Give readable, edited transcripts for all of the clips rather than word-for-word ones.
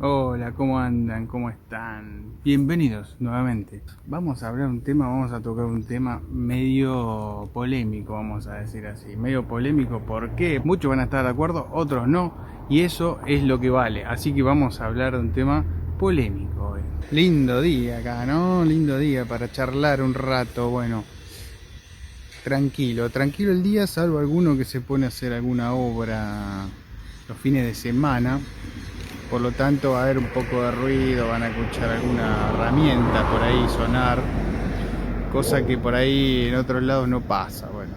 Hola, ¿cómo andan? ¿Cómo están? Bienvenidos nuevamente. Vamos a hablar un tema, vamos a tocar un tema medio polémico, vamos a decir así. Medio polémico porque muchos van a estar de acuerdo, otros no, y eso es lo que vale. Así que vamos a hablar de un tema polémico hoy. Lindo día acá, ¿no? Lindo día para charlar un rato, bueno. Tranquilo, tranquilo el día, salvo alguno que se pone a hacer alguna obra los fines de semana. Por lo tanto va a haber un poco de ruido, van a escuchar alguna herramienta por ahí sonar, cosa que por ahí en otros lados no pasa. Bueno,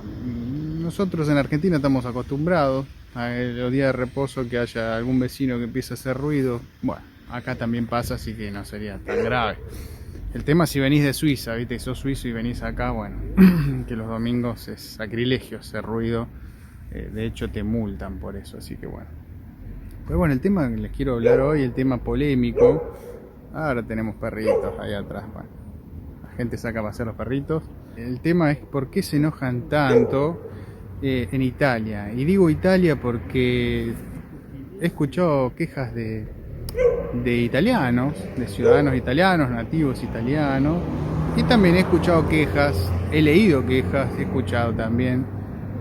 nosotros en Argentina estamos acostumbrados a los días de reposo que haya algún vecino que empiece a hacer ruido. Bueno, acá también pasa, así que no sería tan grave. El tema es si venís de Suiza, viste, sos suizo y venís acá, bueno, que los domingos es sacrilegio hacer ruido, de hecho te multan por eso, así que bueno. Pero bueno, el tema que les quiero hablar hoy, el tema polémico. Ahora tenemos perritos ahí atrás, bueno, la gente saca a pasear los perritos. El tema es por qué se enojan tanto en Italia. Y digo Italia porque he escuchado quejas de italianos, de ciudadanos italianos, nativos italianos, y también he escuchado quejas, he leído quejas, he escuchado también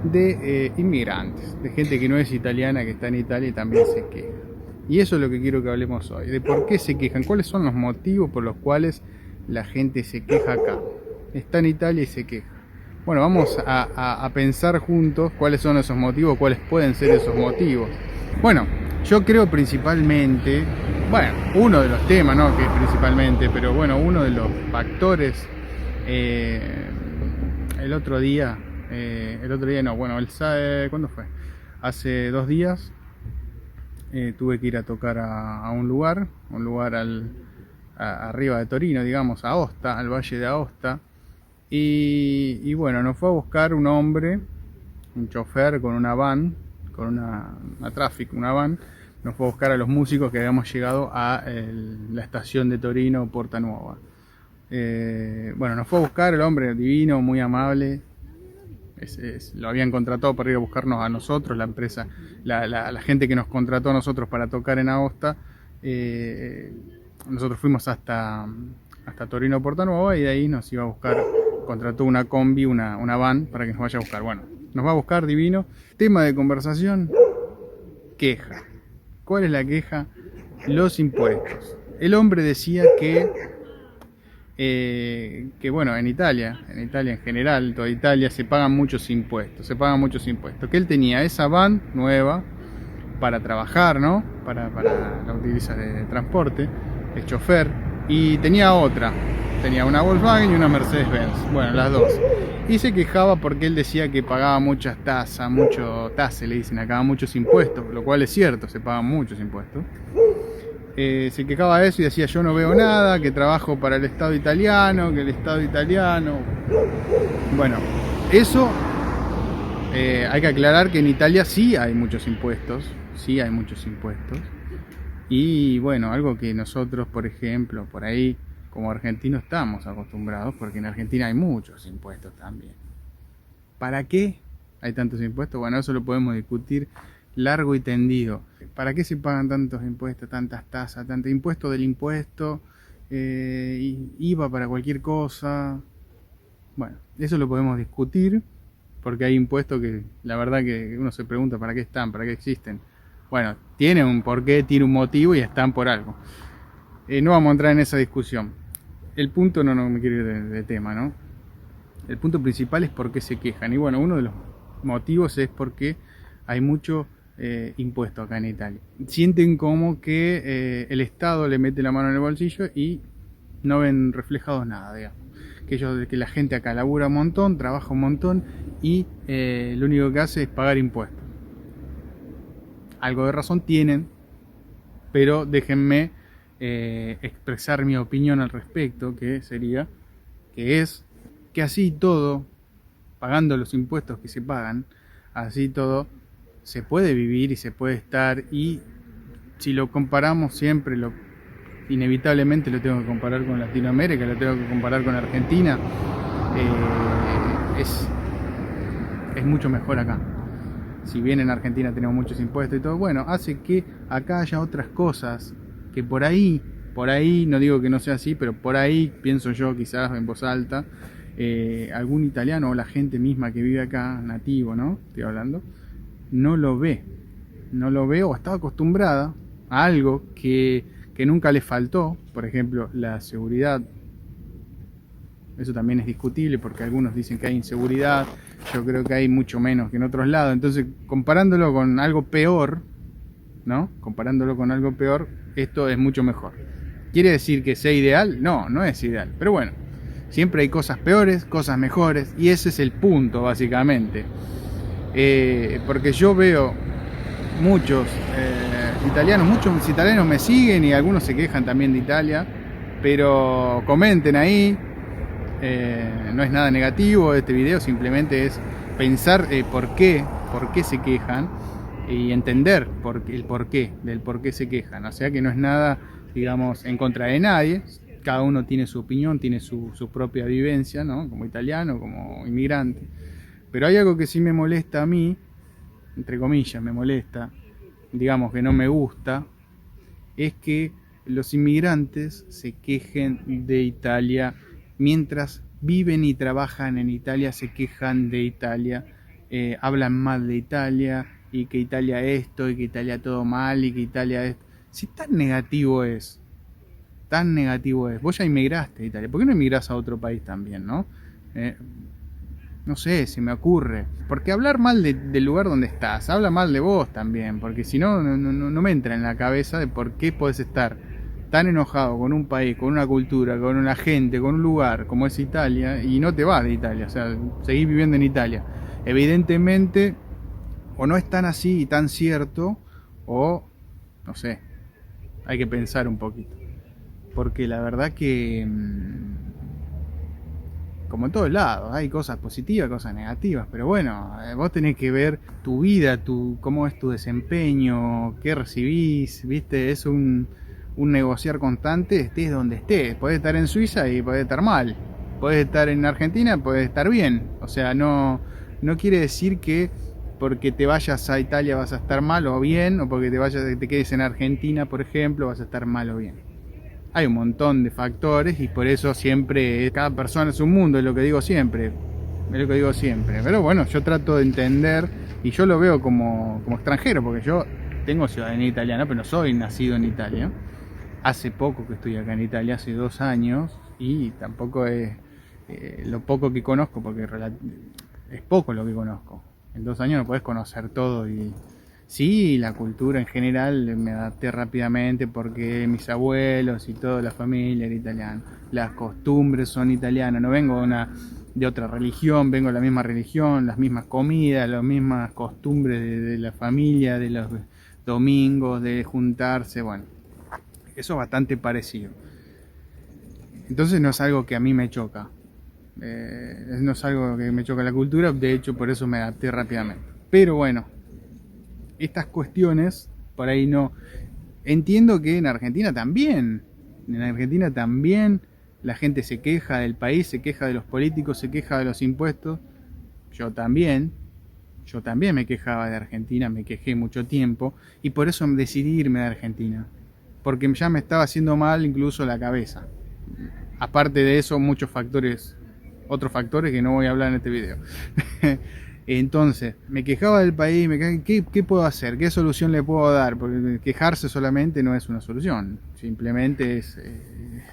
de inmigrantes, de gente que no es italiana, que está en Italia y también se queja. Y eso es lo que quiero que hablemos hoy, de por qué se quejan, cuáles son los motivos por los cuales la gente se queja acá. Está en Italia y se queja. Bueno, vamos a pensar juntos cuáles son esos motivos, cuáles pueden ser esos motivos. Bueno, yo creo principalmente, bueno, uno de los temas, no que principalmente, pero bueno, uno de los factores, el otro día no, bueno, ¿cuándo fue? Hace 2 días tuve que ir a tocar a un lugar arriba de Torino, digamos, a Aosta, al valle de Aosta, y bueno, nos fue a buscar un hombre, un chofer con una van, con una traffic, una van, nos fue a buscar a los músicos que habíamos llegado a la estación de Torino, Porta Nuova. Bueno, nos fue a buscar el hombre divino, muy amable. Lo habían contratado para ir a buscarnos a nosotros, la empresa, la gente que nos contrató a nosotros para tocar en Aosta. Nosotros fuimos hasta Torino, Porta Nuova, y de ahí nos iba a buscar, contrató una combi, una van para que nos vaya a buscar. Bueno, nos va a buscar divino. Tema de conversación, queja. ¿Cuál es la queja? Los impuestos. El hombre decía que bueno, en Italia en general, toda Italia, se pagan muchos impuestos, que él tenía esa van nueva para trabajar, ¿no? Para la utiliza de transporte, el chofer, y tenía una Volkswagen y una Mercedes-Benz, bueno, las dos, y se quejaba porque él decía que pagaba muchas tasas, tase le dicen acá, muchos impuestos, lo cual es cierto, se pagan muchos impuestos. Se quejaba de eso y decía: yo no veo nada, que trabajo para el Estado italiano, que el Estado italiano... Bueno, eso hay que aclarar que en Italia sí hay muchos impuestos, y bueno, algo que nosotros, por ejemplo, por ahí como argentinos estamos acostumbrados, porque en Argentina hay muchos impuestos también. ¿Para qué hay tantos impuestos? Bueno, eso lo podemos discutir largo y tendido. ¿Para qué se pagan tantos impuestos, tantas tasas, tanto impuesto del impuesto, IVA para cualquier cosa? Bueno, eso lo podemos discutir, porque hay impuestos que la verdad que uno se pregunta para qué están, para qué existen. Bueno, tienen un porqué, tienen un motivo y están por algo. No vamos a entrar en esa discusión. El punto, no me quiero ir de tema, ¿no? El punto principal es por qué se quejan. Y bueno, uno de los motivos es porque hay mucho impuesto acá en Italia. Sienten como que el Estado le mete la mano en el bolsillo y no ven reflejados nada, digamos. Que la gente acá labura un montón, trabaja un montón y lo único que hace es pagar impuestos. Algo de razón tienen, pero déjenme expresar mi opinión al respecto, que es que así todo, pagando los impuestos que se pagan, así todo, se puede vivir y se puede estar, y si lo comparamos siempre, inevitablemente lo tengo que comparar con Latinoamérica, lo tengo que comparar con Argentina, es mucho mejor acá. Si bien en Argentina tenemos muchos impuestos y todo, bueno, hace que acá haya otras cosas que por ahí, no digo que no sea así, pero por ahí pienso yo, quizás en voz alta, algún italiano o la gente misma que vive acá, nativo, ¿no? Estoy hablando, no lo ve o está acostumbrada a algo que nunca le faltó, por ejemplo, la seguridad. Eso también es discutible porque algunos dicen que hay inseguridad, yo creo que hay mucho menos que en otros lados. Entonces, comparándolo con algo peor, ¿no? Comparándolo con algo peor, esto es mucho mejor. ¿Quiere decir que sea ideal? No, no es ideal. Pero bueno, siempre hay cosas peores, cosas mejores, y ese es el punto, básicamente. Porque yo veo muchos muchos italianos me siguen y algunos se quejan también de Italia, pero comenten ahí. No es nada negativo este video, simplemente es pensar por qué se quejan y entender el porqué del por qué se quejan. O sea que no es nada, digamos, en contra de nadie. Cada uno tiene su opinión, tiene su propia vivencia, ¿no? Como italiano, como inmigrante. Pero hay algo que sí me molesta a mí, entre comillas me molesta, digamos que no me gusta, es que los inmigrantes se quejen de Italia. Mientras viven y trabajan en Italia, se quejan de Italia, hablan mal de Italia, y que Italia esto, y que Italia todo mal, y que Italia esto. Si tan negativo es, vos ya inmigraste a Italia, ¿por qué no emigrás a otro país también, no? No sé, se me ocurre. Porque hablar mal del lugar donde estás, habla mal de vos también, porque si no, no me entra en la cabeza de por qué podés estar tan enojado con un país, con una cultura, con una gente, con un lugar como es Italia, y no te vas de Italia, o sea, seguís viviendo en Italia. Evidentemente, o no es tan así y tan cierto, o, no sé, hay que pensar un poquito. Porque la verdad que, como en todos lados, hay cosas positivas, cosas negativas, pero bueno, vos tenés que ver tu vida, cómo es tu desempeño, qué recibís, ¿viste? Es un negociar constante, estés donde estés. Podés estar en Suiza y podés estar mal. Podés estar en Argentina, podés estar bien. O sea, no quiere decir que porque te vayas a Italia vas a estar mal o bien, o porque te quedes en Argentina, por ejemplo, vas a estar mal o bien. Hay un montón de factores y por eso siempre cada persona es un mundo, es lo que digo siempre. Pero bueno, yo trato de entender y yo lo veo como extranjero, porque yo tengo ciudadanía italiana, pero no soy nacido en Italia. Hace poco que estoy acá en Italia, hace 2 años, y tampoco es lo poco que conozco, porque es poco lo que conozco. En 2 años no podés conocer todo, y sí, la cultura en general me adapté rápidamente porque mis abuelos y toda la familia era italiana. Las costumbres son italianas, no vengo de otra religión, vengo de la misma religión, las mismas comidas, las mismas costumbres de la familia, de los domingos, de juntarse, bueno. Eso es bastante parecido. Entonces no es algo que a mí me choca. No es algo que me choca la cultura, de hecho por eso me adapté rápidamente. Pero bueno, estas cuestiones por ahí no. Entiendo que en Argentina también. La gente se queja del país, se queja de los políticos, se queja de los impuestos. Yo también me quejaba de Argentina, me quejé mucho tiempo y por eso decidí irme de Argentina. Porque ya me estaba haciendo mal incluso la cabeza. Aparte de eso, otros factores que no voy a hablar en este video. Entonces, me quejaba del país, ¿qué puedo hacer? ¿Qué solución le puedo dar? Porque quejarse solamente no es una solución, simplemente es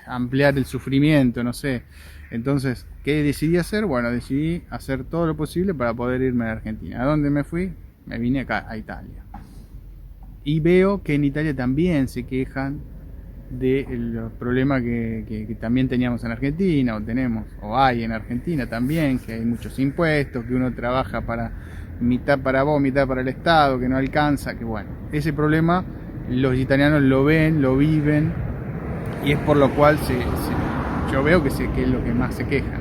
ampliar el sufrimiento, no sé. Entonces, ¿qué decidí hacer? Bueno, decidí hacer todo lo posible para poder irme a Argentina. ¿A dónde me fui? Me vine acá, a Italia. Y veo que en Italia también se quejan de los problemas que también teníamos en Argentina, o hay en Argentina también, que hay muchos impuestos, que uno trabaja para mitad para vos, mitad para el Estado, que no alcanza, que bueno, ese problema los italianos lo ven, lo viven, y es por lo cual yo veo que es lo que más se quejan.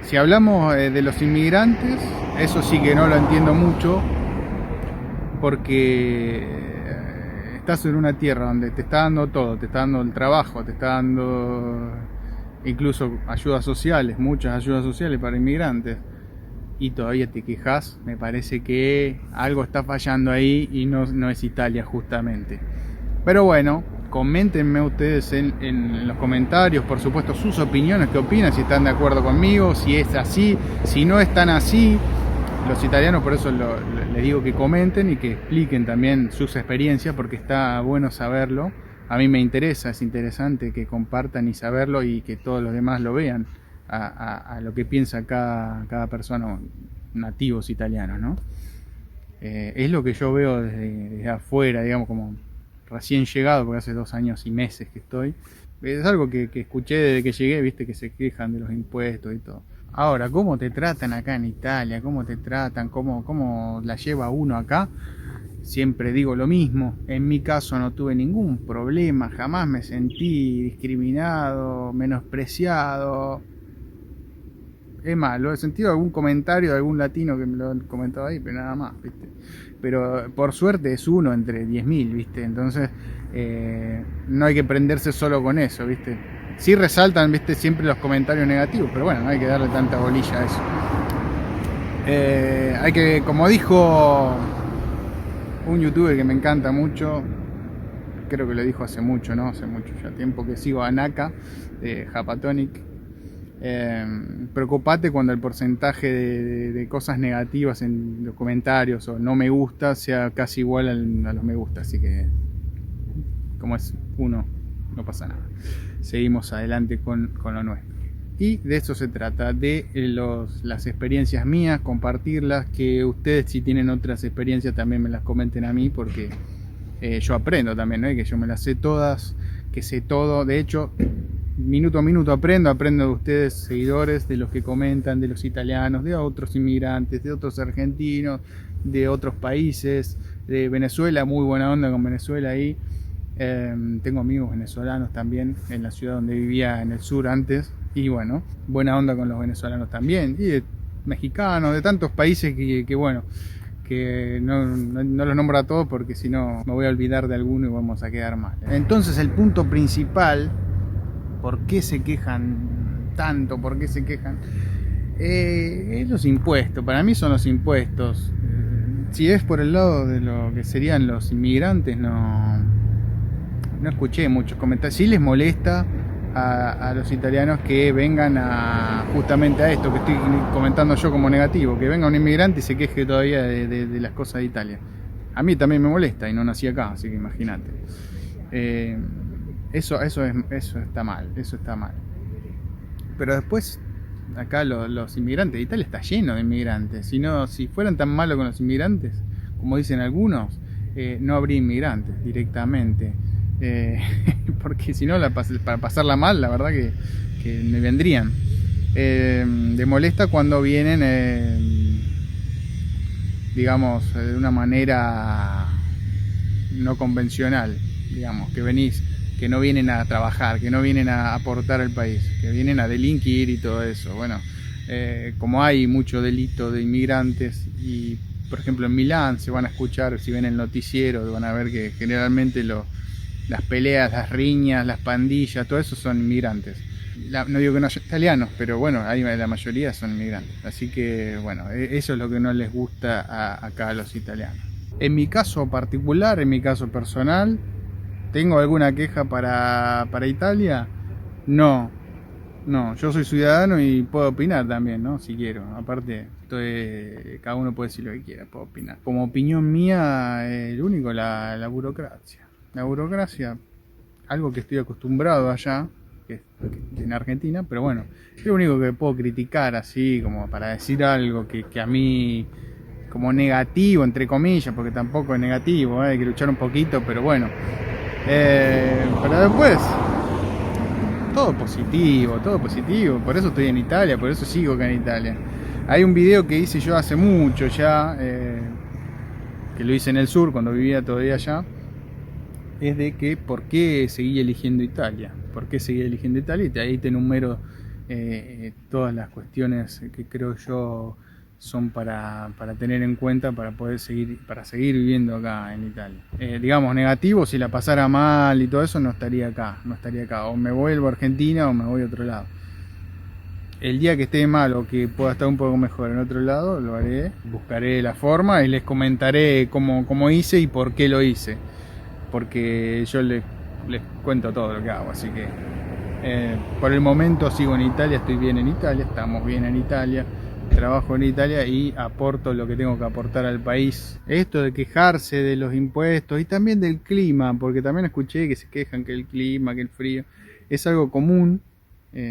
Si hablamos de los inmigrantes, eso sí que no lo entiendo mucho, porque estás en una tierra donde te está dando todo, te está dando el trabajo, te está dando incluso ayudas sociales, muchas ayudas sociales para inmigrantes, y todavía te quejas. Me parece que algo está fallando ahí y no es Italia justamente. Pero bueno, coméntenme ustedes en los comentarios, por supuesto, sus opiniones, qué opinan, si están de acuerdo conmigo, si es así, si no están así. Los italianos, por eso les digo que comenten y que expliquen también sus experiencias, porque está bueno saberlo. A mí me interesa, es interesante que compartan y saberlo y que todos los demás lo vean, a lo que piensa cada persona, nativos italianos, ¿no? Es lo que yo veo desde afuera, digamos, como recién llegado, porque hace 2 años y meses que estoy. Es algo que escuché desde que llegué, viste, que se quejan de los impuestos y todo. Ahora, ¿cómo te tratan acá en Italia? ¿Cómo te tratan? ¿Cómo la lleva uno acá? Siempre digo lo mismo. En mi caso no tuve ningún problema, jamás me sentí discriminado, menospreciado. Es más, lo he sentido algún comentario de algún latino que me lo han comentado ahí, pero nada más, ¿viste? Pero por suerte es uno entre 10.000, ¿viste? Entonces no hay que prenderse solo con eso, ¿viste? Sí resaltan, ¿viste? Siempre los comentarios negativos, pero bueno, no hay que darle tanta bolilla a eso. Hay que, como dijo un youtuber que me encanta mucho, creo que lo dijo hace mucho, ¿no? Hace mucho ya tiempo que sigo a Naka, de Japatonic. Preocupate cuando el porcentaje de cosas negativas en los comentarios o no me gusta sea casi igual a los me gusta, así que como es uno, no pasa nada, seguimos adelante con lo nuestro. Y de eso se trata, de las experiencias mías, compartirlas, que ustedes si tienen otras experiencias también me las comenten a mí, porque yo aprendo también, ¿no? Que yo me las sé todas, que sé todo, de hecho minuto a minuto aprendo de ustedes, seguidores, de los que comentan, de los italianos, de otros inmigrantes, de otros argentinos, de otros países, de Venezuela, muy buena onda con Venezuela ahí. Tengo amigos venezolanos también en la ciudad donde vivía en el sur antes, y bueno, buena onda con los venezolanos también, y de mexicanos, de tantos países que bueno, que no los nombro a todos porque si no me voy a olvidar de alguno y vamos a quedar mal. Entonces el punto principal, ¿por qué se quejan tanto? ¿Por qué se quejan? Es los impuestos. Para mí son los impuestos. Si es por el lado de lo que serían los inmigrantes, no escuché muchos comentarios. Sí les molesta a los italianos que vengan justamente a esto que estoy comentando yo como negativo, que venga un inmigrante y se queje todavía de las cosas de Italia. A mí también me molesta y no nací acá, así que imagínate. Eso está mal, eso está mal. Pero después, acá los inmigrantes de Italia está lleno de inmigrantes. Si fueran tan malos con los inmigrantes, como dicen algunos, no habría inmigrantes directamente. Porque si no, para pasarla mal, la verdad que me vendrían. Me molesta cuando vienen, digamos, de una manera no convencional, digamos, que no vienen a trabajar, que no vienen a aportar al país, que vienen a delinquir y todo eso. Bueno, como hay mucho delito de inmigrantes y, por ejemplo, en Milán se van a escuchar, si ven el noticiero, van a ver que generalmente las peleas, las riñas, las pandillas, todo eso son inmigrantes. No digo que no haya italianos, pero bueno, la mayoría son inmigrantes. Así que, bueno, eso es lo que no les gusta acá a los italianos. En mi caso particular, en mi caso personal, ¿tengo alguna queja para Italia? No, yo soy ciudadano y puedo opinar también, ¿no? Si quiero. Aparte, cada uno puede decir lo que quiera, puedo opinar. Como opinión mía, lo único, la burocracia. La burocracia, algo que estoy acostumbrado allá, que en Argentina, pero bueno, es lo único que puedo criticar así, como para decir algo que a mí, como negativo, entre comillas, porque tampoco es negativo, hay que luchar un poquito, pero bueno. Pero después todo positivo, por eso estoy en Italia, por eso sigo acá en Italia. Hay un video que hice yo hace mucho ya, que lo hice en el sur cuando vivía todavía allá, es de que por qué seguí eligiendo Italia, y ahí te enumero todas las cuestiones que creo yo son para tener en cuenta para seguir viviendo acá en Italia. Digamos, negativo, si la pasara mal y todo eso, no estaría acá, o me vuelvo a Argentina o me voy a otro lado. El día que esté mal o que pueda estar un poco mejor en otro lado, lo haré, buscaré la forma y les comentaré cómo hice y por qué lo hice, porque yo les les cuento todo lo que hago, así que por el momento sigo en Italia, estoy bien en Italia, estamos bien en Italia, trabajo en Italia y aporto lo que tengo que aportar al país. Esto de quejarse de los impuestos y también del clima, porque también escuché que se quejan que el clima, que el frío, es algo común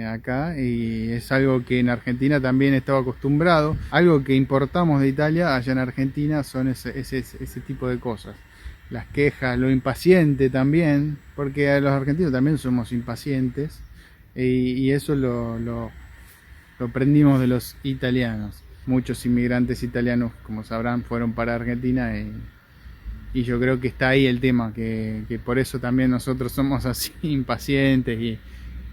acá, y es algo que en Argentina también estaba acostumbrado. Algo que importamos de Italia allá en Argentina son ese tipo de cosas. Las quejas, lo impaciente también, porque los argentinos también somos impacientes, y eso lo aprendimos de los italianos. Muchos inmigrantes italianos, como sabrán, fueron para Argentina, y yo creo que está ahí el tema, que por eso también nosotros somos así impacientes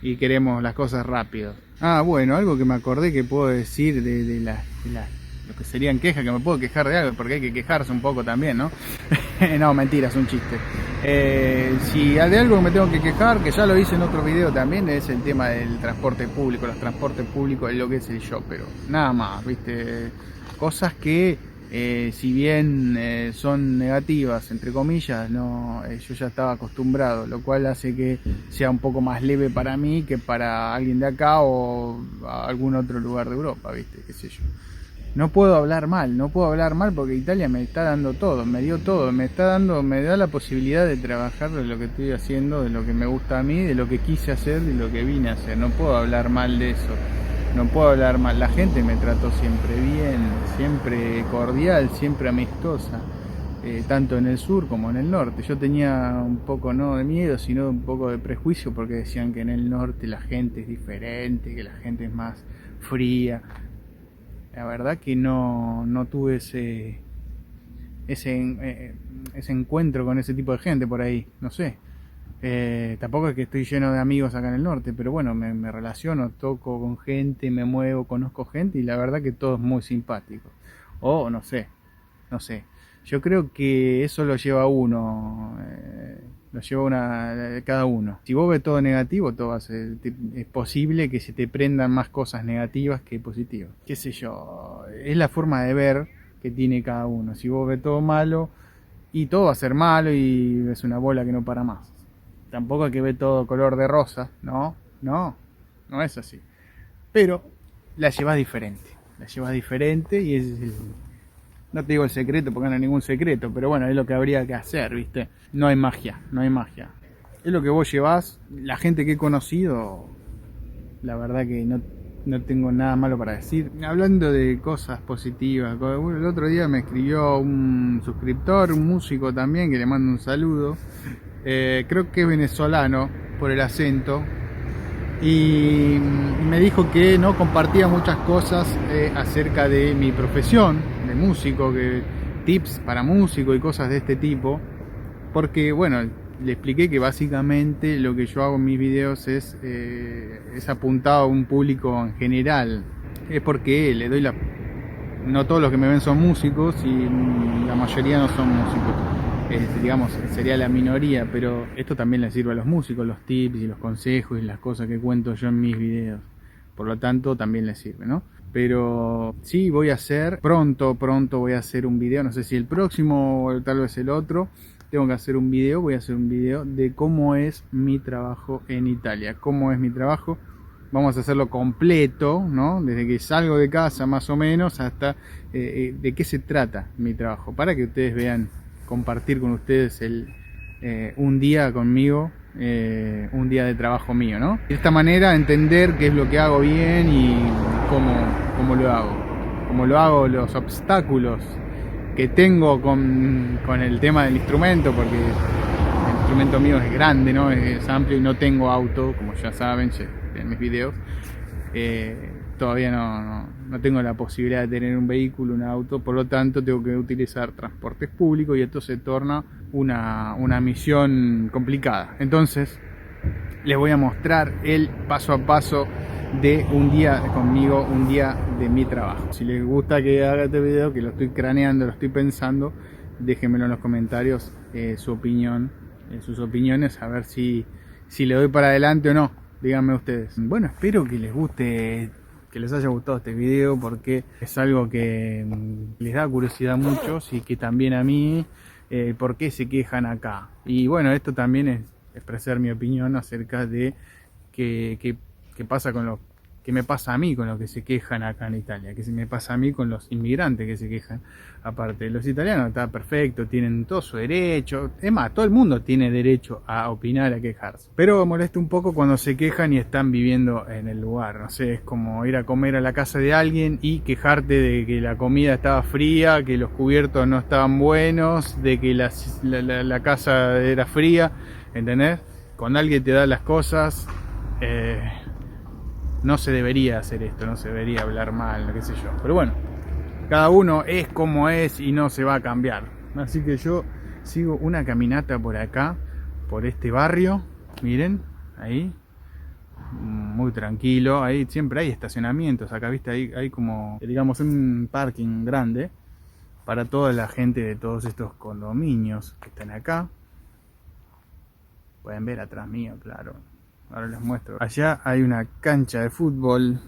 y queremos las cosas rápido. Ah, bueno, algo que me acordé que puedo decir de lo que serían quejas, que me puedo quejar de algo, porque hay que quejarse un poco también, ¿no? No, mentira, es un chiste. Si de algo me tengo que quejar, que ya lo hice en otro video también, es el tema del transporte público. Los transportes públicos es lo que es el yo, pero nada más, ¿viste? Cosas que, si bien son negativas, entre comillas, no, yo ya estaba acostumbrado, lo cual hace que sea un poco más leve para mí que para alguien de acá o a algún otro lugar de Europa, ¿viste? Qué sé yo. No puedo hablar mal porque Italia me está dando todo, me dio todo, me da la posibilidad de trabajar de lo que estoy haciendo, de lo que me gusta a mí, de lo que quise hacer, de lo que vine a hacer. No puedo hablar mal de eso, no puedo hablar mal. La gente me trató siempre bien, siempre cordial, siempre amistosa, tanto en el sur como en el norte. Yo tenía un poco no de miedo, sino un poco de prejuicio, porque decían que en el norte la gente es diferente, que la gente es más fría. La verdad que no tuve ese encuentro con ese tipo de gente por ahí, no sé. Tampoco es que estoy lleno de amigos acá en el norte, pero bueno, me relaciono, toco con gente, me muevo, conozco gente, y la verdad que todo es muy simpático. O no sé. Yo creo que eso lo lleva uno, lo lleva cada uno. Si vos ves todo negativo, todo va a ser, es posible que se te prendan más cosas negativas que positivas. Qué sé yo, es la forma de ver que tiene cada uno. Si vos ves todo malo, y todo va a ser malo, y es una bola que no para más. Tampoco hay que ver todo color de rosa, no es así. Pero la llevas diferente, y es no te digo el secreto porque no hay ningún secreto, pero bueno, es lo que habría que hacer, ¿viste? No hay magia. Es lo que vos llevás. La gente que he conocido, la verdad que no tengo nada malo para decir. Hablando de cosas positivas, el otro día me escribió un suscriptor, un músico también, que le mando un saludo. Creo que es venezolano por el acento. Y me dijo que no compartía muchas cosas acerca de mi profesión de músico, que tips para músico y cosas de este tipo, porque bueno, le expliqué que básicamente lo que yo hago en mis videos es apuntado a un público en general. Es porque le doy no todos los que me ven son músicos, y la mayoría no son músicos. Digamos, sería la minoría, pero esto también le sirve a los músicos, los tips y los consejos y las cosas que cuento yo en mis videos. Por lo tanto, también les sirve, ¿no? Pero sí, voy a hacer, pronto voy a hacer un video, no sé si el próximo o tal vez el otro, voy a hacer un video de cómo es mi trabajo en Italia, cómo es mi trabajo. Vamos a hacerlo completo, ¿no? Desde que salgo de casa más o menos hasta de qué se trata mi trabajo, para que ustedes vean, compartir con ustedes un día conmigo, un día de trabajo mío, ¿no? De esta manera entender qué es lo que hago bien y cómo lo hago, los obstáculos que tengo con el tema del instrumento, porque el instrumento mío es grande, ¿no? Es amplio, y no tengo auto, como ya saben en mis videos. Todavía no tengo la posibilidad de tener un vehículo, un auto, por lo tanto tengo que utilizar transportes públicos, y esto se torna una misión complicada. Entonces les voy a mostrar el paso a paso de un día conmigo, un día de mi trabajo. Si les gusta que haga este video, que lo estoy craneando, lo estoy pensando, déjenmelo en los comentarios, su opinión, sus opiniones, a ver si le doy para adelante o no. Díganme ustedes. Bueno, espero que les guste, que les haya gustado este video, porque es algo que les da curiosidad a muchos, y que también a mí, por qué se quejan acá. Y bueno, esto también expresar mi opinión acerca de qué pasa con los que me pasa a mí con los que se quejan acá en Italia, que se me pasa a mí con los inmigrantes que se quejan. Aparte, los italianos está perfecto, tienen todo su derecho, es más, todo el mundo tiene derecho a opinar, a quejarse. Pero molesta un poco cuando se quejan y están viviendo en el lugar, no sé, es como ir a comer a la casa de alguien y quejarte de que la comida estaba fría, que los cubiertos no estaban buenos, de que la casa era fría, ¿entendés? Cuando alguien te da las cosas, no se debería hacer esto, no se debería hablar mal, qué sé yo. Pero bueno, cada uno es como es y no se va a cambiar. Así que yo sigo una caminata por acá, por este barrio. Miren, ahí. Muy tranquilo. Ahí siempre hay estacionamientos. Acá, viste, hay como, digamos, un parking grande para toda la gente de todos estos condominios que están acá. Pueden ver atrás mío, claro. Ahora les muestro. Allá hay una cancha de fútbol.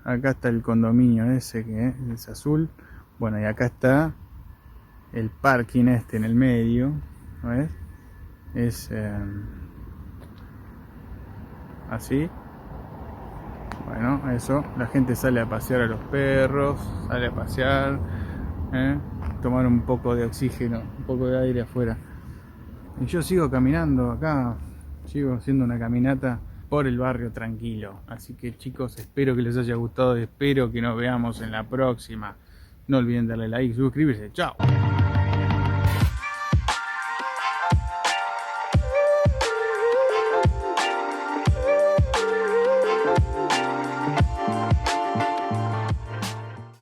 Acá está el condominio ese que es azul. Bueno, y acá está el parking este en el medio. ¿Ves? Es así. Bueno, eso. La gente sale a pasear a los perros. Sale a pasear. Tomar un poco de oxígeno. Un poco de aire afuera. Y yo sigo caminando acá. Sigo haciendo una caminata por el barrio tranquilo. Así que chicos, espero que les haya gustado. Espero que nos veamos en la próxima. No olviden darle like, suscribirse. Chao.